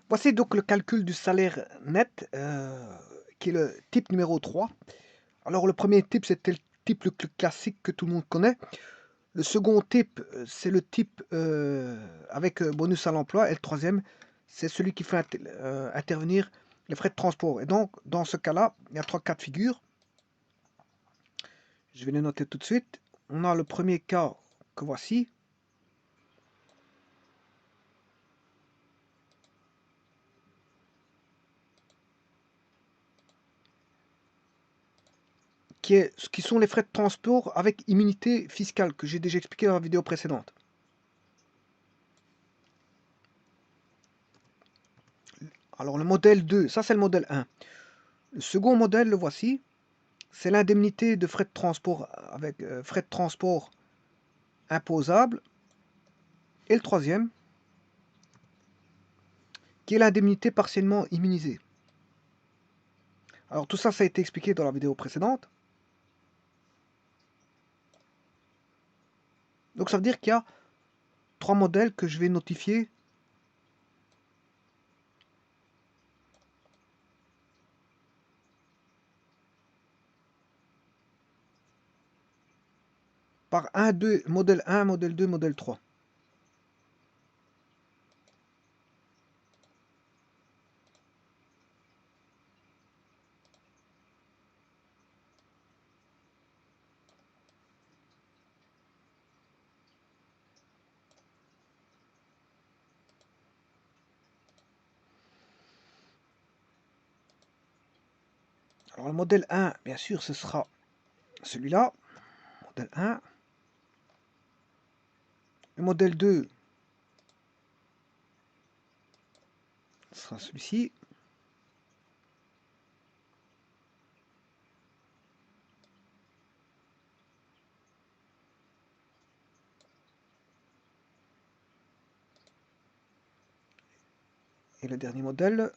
Voici donc le calcul du salaire net, qui est le type numéro 3. Alors le premier type, c'était le type le plus classique que tout le monde connaît. Le second type, c'est le type, avec, bonus à l'emploi et le troisième, c'est celui qui fait intervenir les frais de transport et donc dans ce cas-là, il y a 3 cas de figure. Je vais les noter tout de suite. On a le premier cas que voici. Qui sont les frais de transport avec immunité fiscale que j'ai déjà expliqué dans la vidéo précédente. Alors le modèle 2, ça c'est le modèle 1. Le second modèle, le voici, c'est l'indemnité de frais de transport avec frais de transport imposables. Et le troisième, qui est l'indemnité partiellement immunisée. Alors tout ça, ça a été expliqué dans la vidéo précédente. Donc ça veut dire qu'il y a 3 modèles que je vais notifier par 1, 2, modèle 1, modèle 2, modèle 3. Alors le modèle 1, bien sûr, ce sera celui-là, modèle 1. Le modèle 2 sera celui-ci. Et le dernier modèle,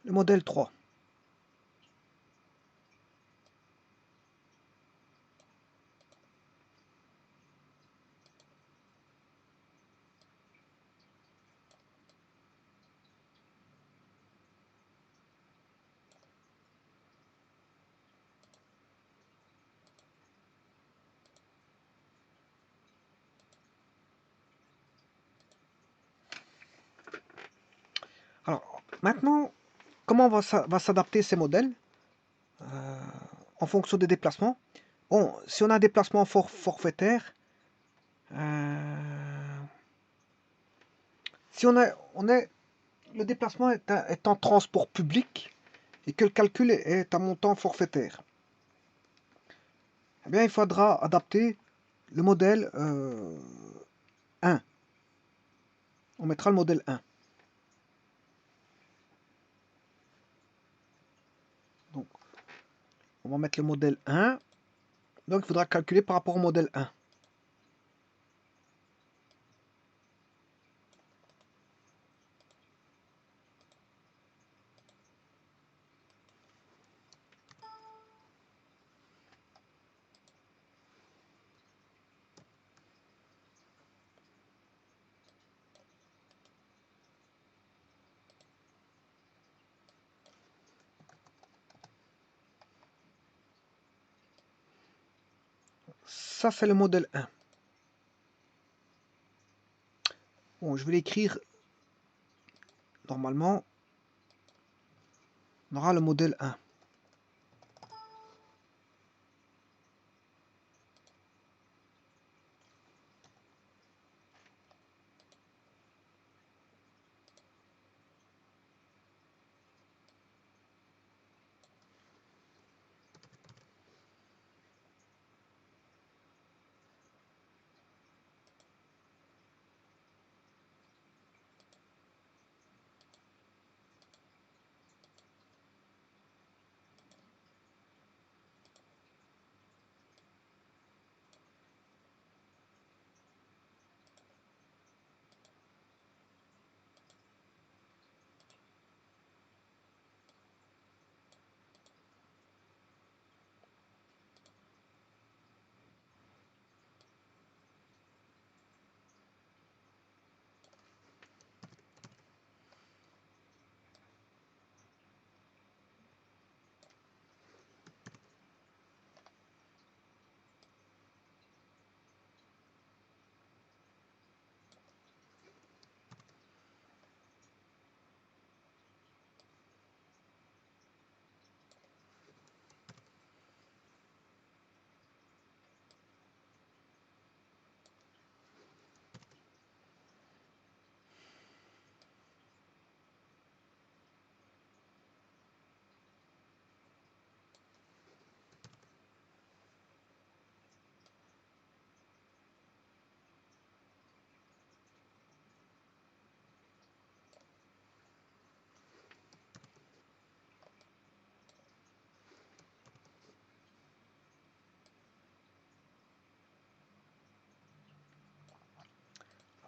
le modèle 3. Alors maintenant, comment va s'adapter ces modèles en fonction des déplacements? Bon, si on a un déplacement forfaitaire, si le déplacement est en transport public et que le calcul est un montant forfaitaire, eh bien, il faudra adapter le modèle 1. On mettra le modèle 1. Donc, on va mettre le modèle 1. Donc, il faudra calculer par rapport au modèle 1. Ça, c'est le modèle 1. Bon, je vais l'écrire normalement. On aura le modèle 1.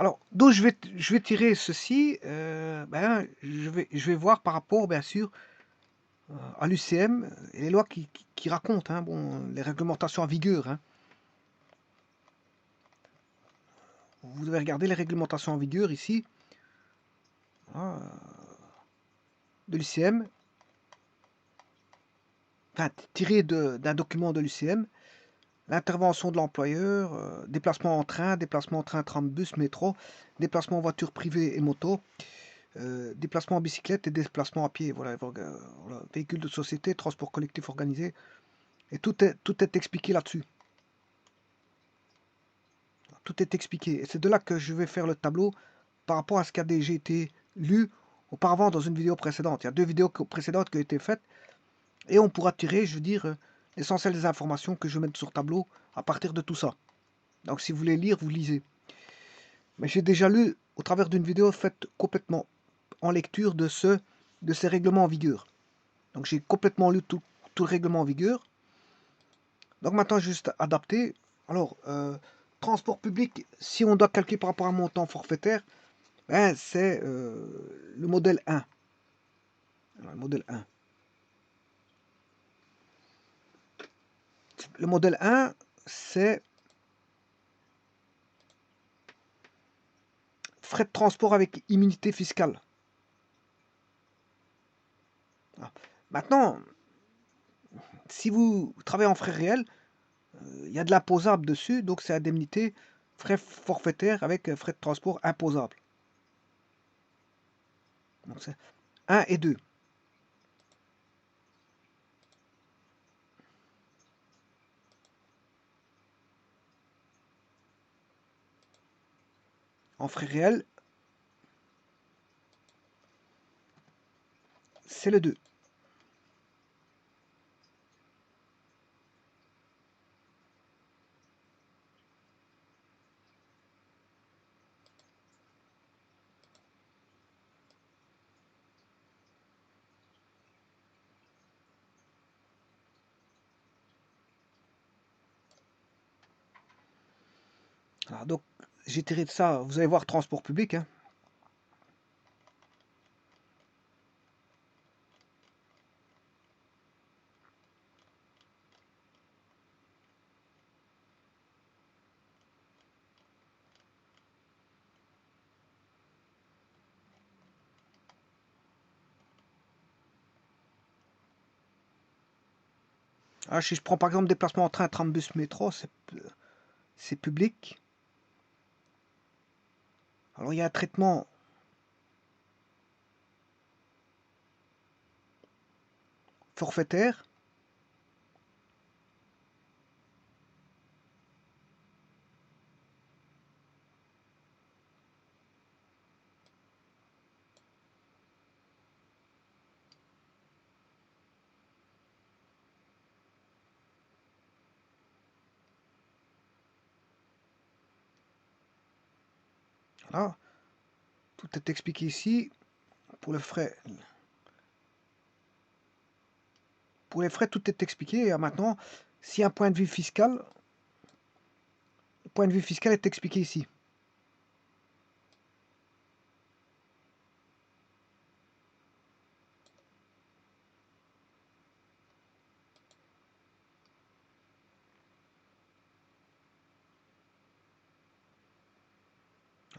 Alors, d'où je vais tirer ceci, ben, je vais voir par rapport, bien sûr, à l'UCM et les lois qui racontent, hein, bon, les réglementations en vigueur, hein. Vous devez regarder les réglementations en vigueur ici, hein, de l'UCM, enfin, tiré d'un document de l'UCM, l'intervention de l'employeur, déplacement en train, tram, bus, métro, déplacement en voiture privée et moto, déplacement en bicyclette et déplacement à pied, voilà, voilà, véhicule de société, transport collectif organisé, et tout est expliqué là-dessus. Tout est expliqué. Et c'est de là que je vais faire le tableau par rapport à ce qui a déjà été lu auparavant dans une vidéo précédente. Il y a 2 vidéos précédentes qui ont été faites, et on pourra tirer, je veux dire, l'essentiel des informations que je vais mettre sur tableau à partir de tout ça. Donc si vous voulez lire, vous lisez. Mais j'ai déjà lu au travers d'une vidéo faite complètement en lecture de ces règlements en vigueur. Donc j'ai complètement lu tout le règlement en vigueur. Donc maintenant, juste adapter. Alors, transport public, si on doit calculer par rapport à un montant forfaitaire, ben, c'est le modèle 1. Alors, le modèle 1. Le modèle 1, c'est frais de transport avec immunité fiscale. Ah. Maintenant, si vous travaillez en frais réels, il y a de l'imposable dessus, donc c'est indemnité, frais forfaitaires avec frais de transport imposables. Donc c'est 1 et 2. En frais réels, c'est le 2. Alors, donc, j'ai tiré de ça, vous allez voir transport public, hein. Ah, si je prends par exemple déplacement en train, tram, bus, métro, c'est public. Alors il y a un traitement forfaitaire. Voilà, tout est expliqué ici. Pour les frais, tout est expliqué. Et maintenant, si un point de vue fiscal, le point de vue fiscal est expliqué ici.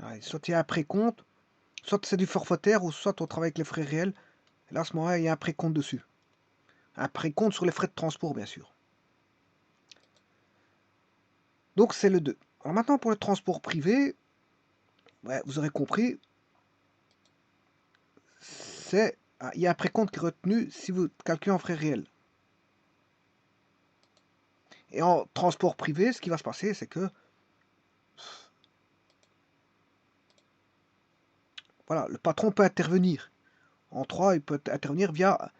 Allez, soit il y a un précompte, soit c'est du forfaitaire, ou soit on travaille avec les frais réels. Et là, à ce moment-là, il y a un précompte dessus. Un précompte sur les frais de transport, bien sûr. Donc c'est le 2. Alors maintenant, pour le transport privé, ouais, vous aurez compris, il y a un précompte qui est retenu si vous calculez en frais réels. Et en transport privé, ce qui va se passer, c'est que voilà, le patron peut intervenir. En 3, il peut intervenir via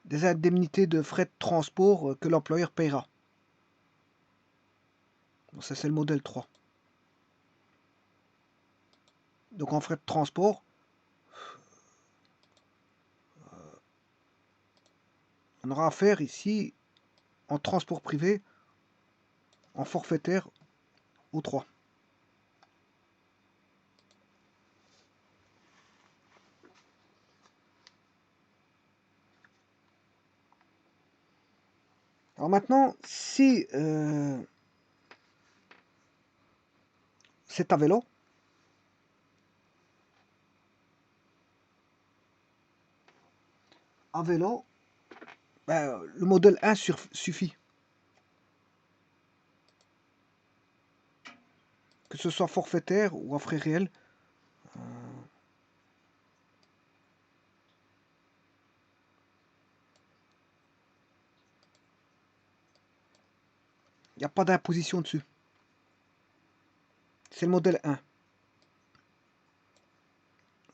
des indemnités de frais de transport que l'employeur paiera. Donc ça, c'est le modèle 3. Donc en frais de transport, on aura affaire ici, en transport privé, en forfaitaire, au 3. Alors maintenant, si c'est à vélo, ben, le modèle 1 suffit. Que ce soit forfaitaire ou à frais réels. Il n'y a pas d'imposition dessus. C'est le modèle 1.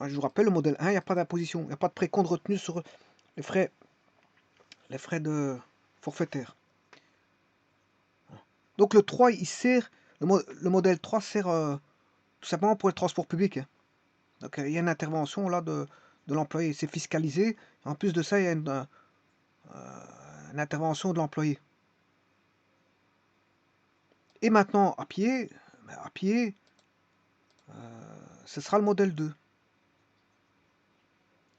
Je vous rappelle, le modèle 1, il n'y a pas d'imposition. Il n'y a pas de précompte retenu sur les frais de forfaitaire. Donc le 3, il sert, le modèle 3 sert tout simplement pour le transport public, hein. Donc il y a une intervention là de l'employé, c'est fiscalisé. En plus de ça, il y a une intervention de l'employé. Et maintenant, à pied, ce sera le modèle 2.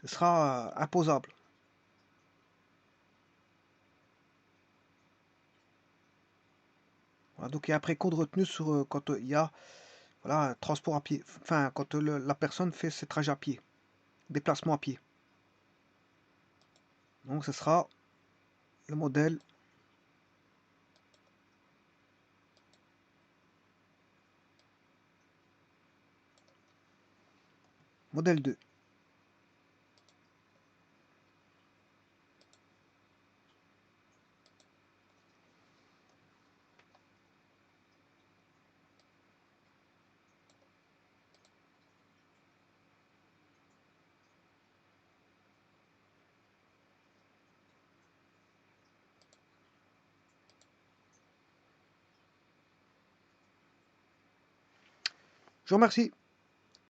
Ce sera imposable. Voilà, donc il y a un précompte retenu sur quand il y a voilà, transport à pied. Enfin, quand la personne fait ses trajets à pied, déplacement à pied. Donc ce sera le modèle 2. Je vous remercie.